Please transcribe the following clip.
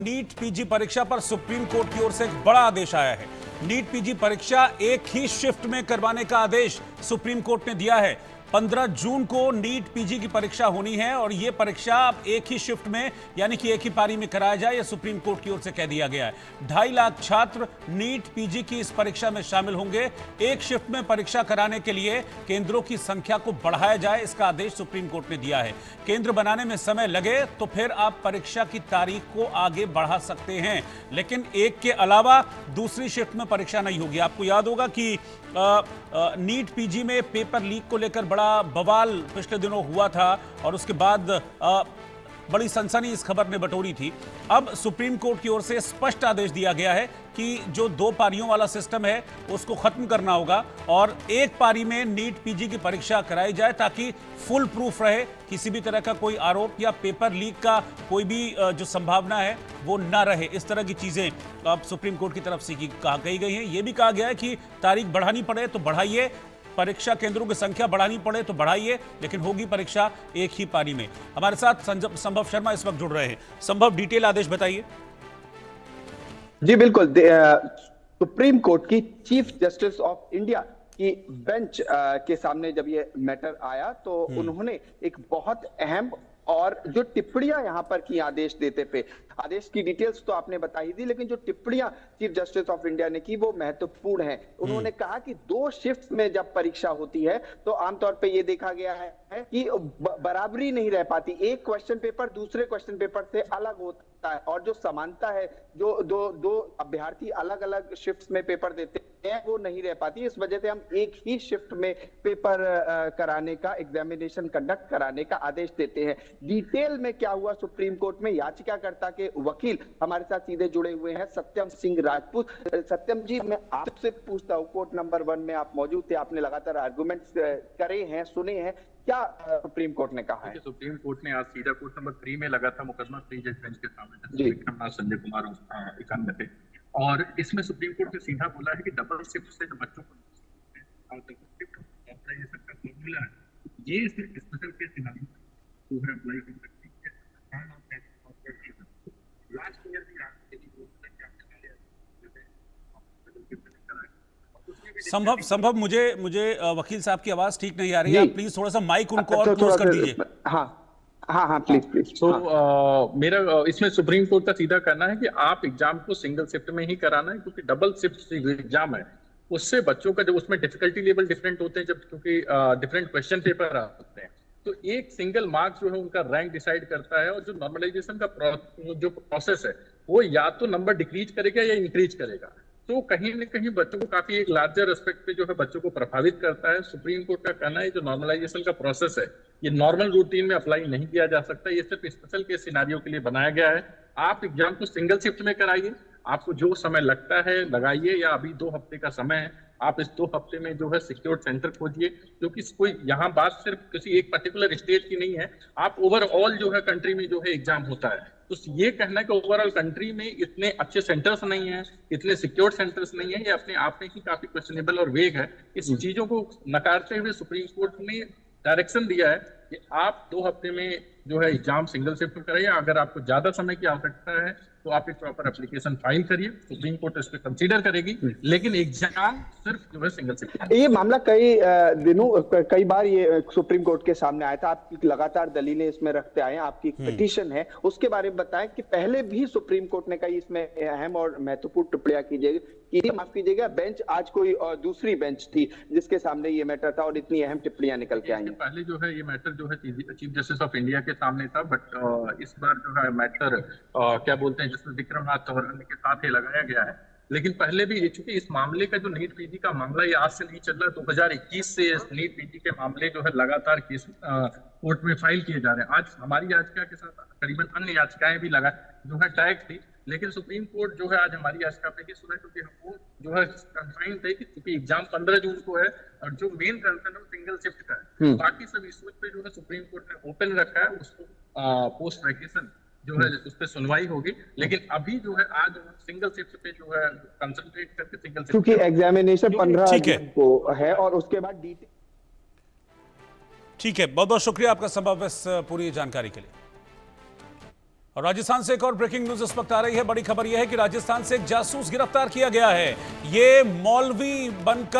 NEET PG परीक्षा पर supreme court की ओर से एक बड़ा आदेश आया है। नीट पीजी परीक्षा एक ही शिफ्ट में करवाने का आदेश सुप्रीम कोर्ट ने दिया है। 15 जून को नीट पीजी की परीक्षा होनी है और यह परीक्षा अब एक ही शिफ्ट में यानी कि एक ही पारी में कराया जाए, यह सुप्रीम कोर्ट की ओर से कह दिया गया है। 2.5 लाख छात्र नीट पीजी की इस परीक्षा में शामिल होंगे। एक शिफ्ट में परीक्षा कराने के लिए केंद्रों की संख्या को बढ़ाया जाए, इसका आदेश सुप्रीम कोर्ट ने दिया है। केंद्र बनाने में समय लगे तो फिर आप परीक्षा की तारीख को आगे बढ़ा सकते हैं, लेकिन एक के अलावा दूसरी शिफ्ट में परीक्षा नहीं होगी। आपको याद होगा कि नीट पीजी में पेपर लीक को लेकर बड़ा बवाल पिछले दिनों हुआ था और उसके बाद बड़ी सनसनी इस खबर ने बटोरी थी। अब सुप्रीम कोर्ट की ओर से स्पष्ट आदेश दिया गया है कि जो 2 पारियों वाला सिस्टम है उसको खत्म करना होगा और एक पारी में नीट पीजी की परीक्षा कराई जाए ताकि फुल प्रूफ रहे, किसी भी तरह का कोई आरोप या पेपर लीक का कोई भी जो संभावना है वो ना रहे। इस तरह की चीजें अब सुप्रीम कोर्ट की तरफ से कही गई हैं। यह भी कहा गया है कि तारीख बढ़ानी पड़े तो बढ़ाइए, परीक्षा केंद्रों की संख्या बढ़ानी पड़े तो बढ़ाइए, लेकिन होगी परीक्षा एक ही पारी में। हमारे साथ संभव शर्मा इस वक्त जुड़ रहे हैं। संभव, डिटेल आदेश बताइए। जी बिल्कुल। सुप्रीम कोर्ट की चीफ जस्टिस ऑफ इंडिया की बेंच के सामने जब ये मैटर आया तो उन्होंने एक बहुत अहम और जो टिप्पणियां यहां पर की आदेश देते पे, आदेश की डिटेल्स तो आपने बता ही दी, लेकिन जो टिप्पणियां चीफ जस्टिस ऑफ इंडिया ने की वो महत्वपूर्ण है। उन्होंने कहा कि 2 शिफ्ट में जब परीक्षा होती है तो आमतौर पे ये देखा गया है कि बराबरी नहीं रह पाती, एक क्वेश्चन पेपर दूसरे क्वेश्चन पेपर से अलग होता है और जो समानता है, जो दो अभ्यर्थी अलग अलग शिफ्ट्स में पेपर देते हैं वो नहीं रह पाती। इस वजह से हम एक ही शिफ्ट में पेपर कराने का, एग्जामिनेशन कंडक्ट कराने का आदेश देते हैं। डिटेल में क्या हुआ सुप्रीम कोर्ट में, याचिकाकर्ता के वकील हमारे साथ सीधे जुड़े हुए हैं, सत्यम सिंह राजपूत। सत्यम जी, मैं आपसे पूछता हूँ, कोर्ट नंबर 1 में आप मौजूद थे, आपने लगातार आर्गुमेंट्स करे हैं, सुने हैं, क्या सुप्रीम कोर्ट ने कहा है? सुप्रीम कोर्ट ने आज सीधा कोर्ट नंबर 3 में लगा था मुकदमा 3 जज बेंच के सामने, विक्रमनाथ संजय कुमार एकानवे थे, और इसमें सुप्रीम कोर्ट ने सीधा बोला है कि डबल शिफ्ट से जो बच्चों को फॉर्मूला है, ये स्पेशल केस सिनेरियो जो है अप्लाई कर सकती है। लास्ट ईयर भी संभव मुझे वकील साहब की आवाज ठीक नहीं आ रही है, आप प्लीज थोड़ा सा माइक उनको और क्लोज कर दीजिए। हाँ प्लीज। तो मेरा इसमें सुप्रीम कोर्ट का सीधा कहना है कि आप एग्जाम को सिंगल शिफ्ट में ही कराना है, क्योंकि डबल शिफ्ट एग्जाम है उससे बच्चों का जब उसमें डिफिकल्टी लेवल डिफरेंट होते हैं, जब क्योंकि डिफरेंट क्वेश्चन पेपर आते हैं तो एक सिंगल मार्क्स जो है उनका रैंक डिसाइड करता है, और जो नॉर्मलाइजेशन का जो प्रोसेस है वो या तो नंबर डिक्रीज करेगा या इंक्रीज करेगा। तो कहीं न कहीं बच्चों को काफी एक लार्जर एस्पेक्ट पे जो है बच्चों को प्रभावित करता है। सुप्रीम कोर्ट का कहना है जो नॉर्मलाइजेशन का प्रोसेस है ये नॉर्मल रूटीन में अप्लाई नहीं किया जा सकता, ये सिर्फ स्पेशल केस सिनेरियो के लिए बनाया गया है। आप एग्जाम को सिंगल शिफ्ट में कराइए, आपको जो समय लगता है लगाइए, या अभी 2 हफ्ते का समय है, आप इस 2 हफ्ते में जो है सिक्योर सेंटर खोजिए, क्योंकि कोई यहाँ बात सिर्फ किसी एक पर्टिकुलर स्टेट की नहीं है, आप ओवरऑल जो है कंट्री में जो है एग्जाम होता है। तो ये कहना कि ओवरऑल कंट्री में इतने अच्छे सेंटर्स नहीं है, इतने सिक्योर सेंटर्स नहीं है, ये अपने आप में ही काफी क्वेश्चनेबल और वेग है। इस चीजों को नकारते हुए सुप्रीम कोर्ट ने डायरेक्शन दिया है कि आप 2 हफ्ते में जो है एग्जाम सिंगल शिफ्ट में कराइए। अगर आपको ज्यादा समय की आवश्यकता है तो आप एक प्रॉपर एप्लीकेशन फाइल करिए, सुप्रीम कोर्ट इस पे कंसीडर करेगी, लेकिन एग्जाम सिर्फ जो है सिंगल शिफ्ट। ये मामला कई बार ये सुप्रीम कोर्ट के सामने आया था, आप लगातार दलीलें इसमें रखते आए हैं, आपकी पिटीशन है उसके बारे में बताएं कि पहले भी सुप्रीम कोर्ट ने कई इसमें अहम और महत्वपूर्ण टिप्पणियां माफ कीजिएगा, बेंच आज कोई दूसरी बेंच थी जिसके सामने ये मैटर था और इतनी अहम टिप्पणियां निकल के आई हैं। पहले जो है ये मैटर जो है चीफ जस्टिस ऑफ इंडिया के सामने था, बट इस बार जो है मैटर क्या बोलते हैं जिसमें विक्रमनाथ और अन्य के साथ ही लगाया गया है। लेकिन पहले भी, चूंकि इस मामले का जो नीट पीजी का मामला ये आज से नहीं चल रहा, 2021 से नीट पीजी के मामले जो है लगातार केस कोर्ट में फाइल किए जा रहे हैं। आज हमारी याचिका के साथ करीबन अन्य याचिकाएं भी लगा जो है टैग थी, लेकिन सुप्रीम कोर्ट जो है आज हमारी याचिका पे ही सुना, क्योंकि हमको जो है कंफाइन थे कि क्योंकि एग्जाम 15 जून को है और जो मेन कंसर्न है सिंगल शिफ्ट का है, बाकी सब इश्यूज पे जो है सुप्रीम कोर्ट ने ओपन रखा है, उसको पोस्ट वैकेशन जो है उस पर सुनवाई होगी। लेकिन अभी जो है आज सिंगल शिफ्ट पे जो है कंसंट्रेट करके सिंगल शिफ्ट, क्योंकि एग्जामिनेशन 15 को है और उसके बाद डिटेल। ठीक है, बहुत बहुत शुक्रिया आपका संभव इस पूरी जानकारी के लिए। और राजस्थान से एक और ब्रेकिंग न्यूज इस वक्त आ रही है। बड़ी खबर यह है कि राजस्थान से एक जासूस गिरफ्तार किया गया है। ये मौलवी बनकर